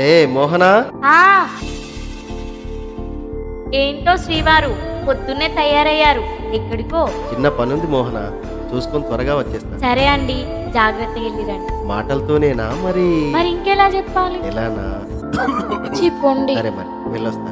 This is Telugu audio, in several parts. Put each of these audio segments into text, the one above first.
ఏ మోహనా, ఏంటో శ్రీవారు పొద్దున్నే తయారయ్యారు, ఎక్కడికో? చిన్న పనుంది మోహన, చూసుకొని త్వరగా వచ్చేస్తా. సరే అండి, జాగ్రత్తగా వెళ్ళిరండి. మాటలతోనేనా మరి? మరి ఇంకెలా చెప్పాలి? ఎలానా? చెప్పండి. సరే మరి వెళ్ళొస్తా.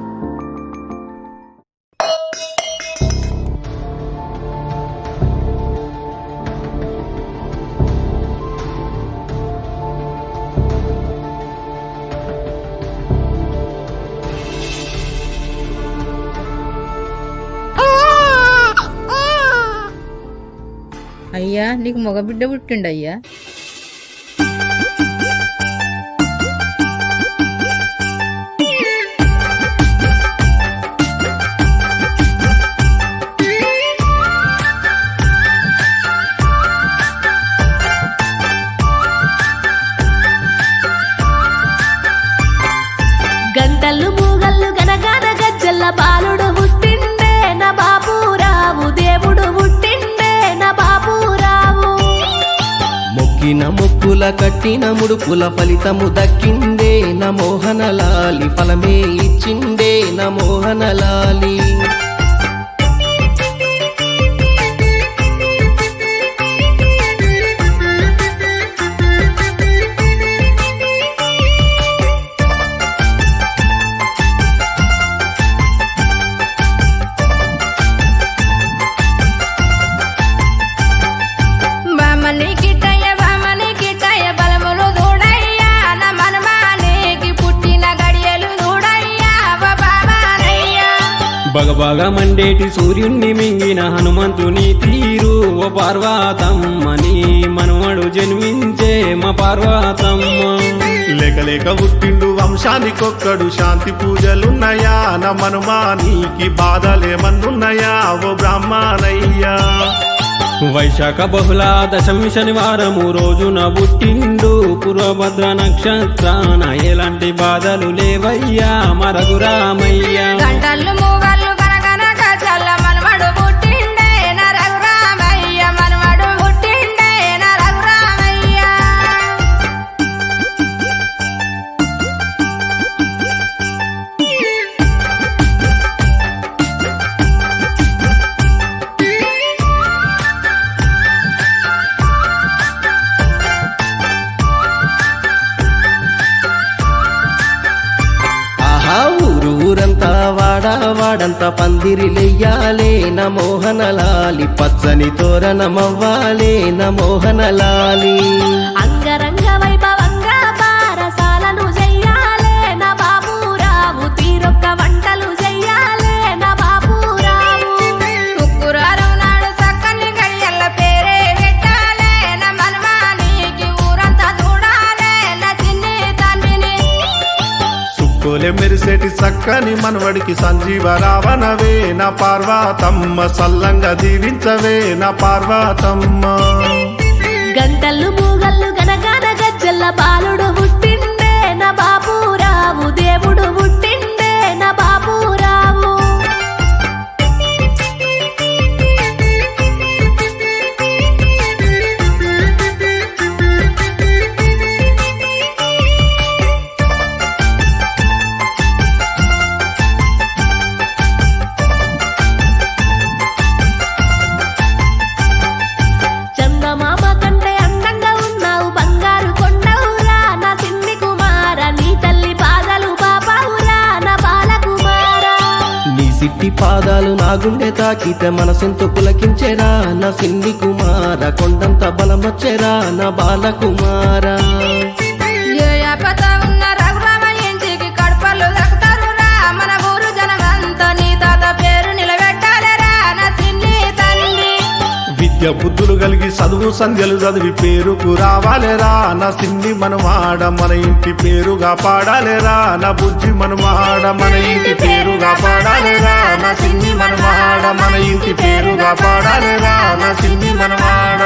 అయ్యా, నీకు మగబిడ్డ పుట్టిండయ్యా. గంటలు మూగళ్ళు గనగాన గజ్జల్ల బాలుడు పుట్టిండే నా బాబురావు, దేవుడు పుట్టిండే నా బాబురావు. మొక్కిన మొక్కుల కట్టిన ముడుపుల ఫలితము దక్కిందే నా మోహనలాలి, ఫలమే ఇచ్చిండే నా మోహనలాలి. బగబగ మండేటి సూర్యుణ్ణి మింగిన హనుమంతుని తీరు ఓ పార్వతమ్మని మనవడు జన్మించే మా పార్వతమ్మ. లేక లేక పుట్టిండు వంశానికొక్కడు, శాంతి పూజలున్నాయా నా మనుమానికి, బాధలేమన్నున్నాయా ఓ బ్రాహ్మణయ్యా. వైశాఖ బహుళ దశమి శనివారము రోజున పుట్టిండు పూర్వభద్ర నక్షత్రాన, ఎలాంటి బాధలు లేవయ్యా మా రఘురామయ్య. గంటలు మూగళ్ళు గనగన గజల్ల మనవడు పుట్టిండే నా రఘురామయ్య, మనవడు పుట్టిండే నా రఘురామయ్య. ఊరంతా వాడంతా పందిరిలెయ్యాలే నా మోహనలాలి, పచ్చని తోరణమవ్వాలే నా మోహనలాలి. అంగరంగ వైభవంగా పారసాలను చెయ్యాలే నా బాబురావు, తీరొక్క వంటలు చెయ్యాలే నా బాబురావు. శుక్రవారం నాడు చక్కని గడియల్ల పేరే పెట్టాలే నా మనవానికి, ఊరంతా చూడాలే నా చిన్ని తండ్రిని. సుక్కోలే మెరిసేటి చక్కని మనవడికి సంజీవ రావణవే నా పార్వతమ్మ, సల్లంగా దీవించవే నా పార్వతమ్మ. గంటలు మూగళ్ళు గనగాన గజ్జల్ల బాలుడు పుట్టిండే నా బాబురావు, దేవుడు పుట్టిండే నా బాబురావు. చందమామ కంటే అందంగా ఉన్నావు, బంగారు కొండవురా నా సిన్ని కుమార, నీ తల్లి పాదాలు బాబావురా నా బాలకుమార. నీ సిట్టి పాదాలు నా గుండె తాకితే మనసెంతో పులకించెరా నా సిన్ని కుమార, కొండంత బలమొచ్చెరా నా బాలకుమార. ఏ ఆపద ఉన్న రఘురామయ్య ఇంటికి కడపలు దక్కుతారురా, మన ఊరు జనమంతా నీ తాత పేరు నిలబెట్టాలరా నా చిన్ని తండ్రి. విద్య బుద్ధులు కలిగి చదువు సంధ్యలు చదివి పేరుకు రావాలేరా నా సిన్ని మనవాడ, మన ఇంటి పేరుగా పాడాలేరా నా బుజ్జి మనవాడ, మన ఇంటి పేరుగా పాడాలేరా నా సిన్ని మనవాడ, మన ఇంటి పేరుగా పాడాలేరా నా సిన్ని మనవాడ.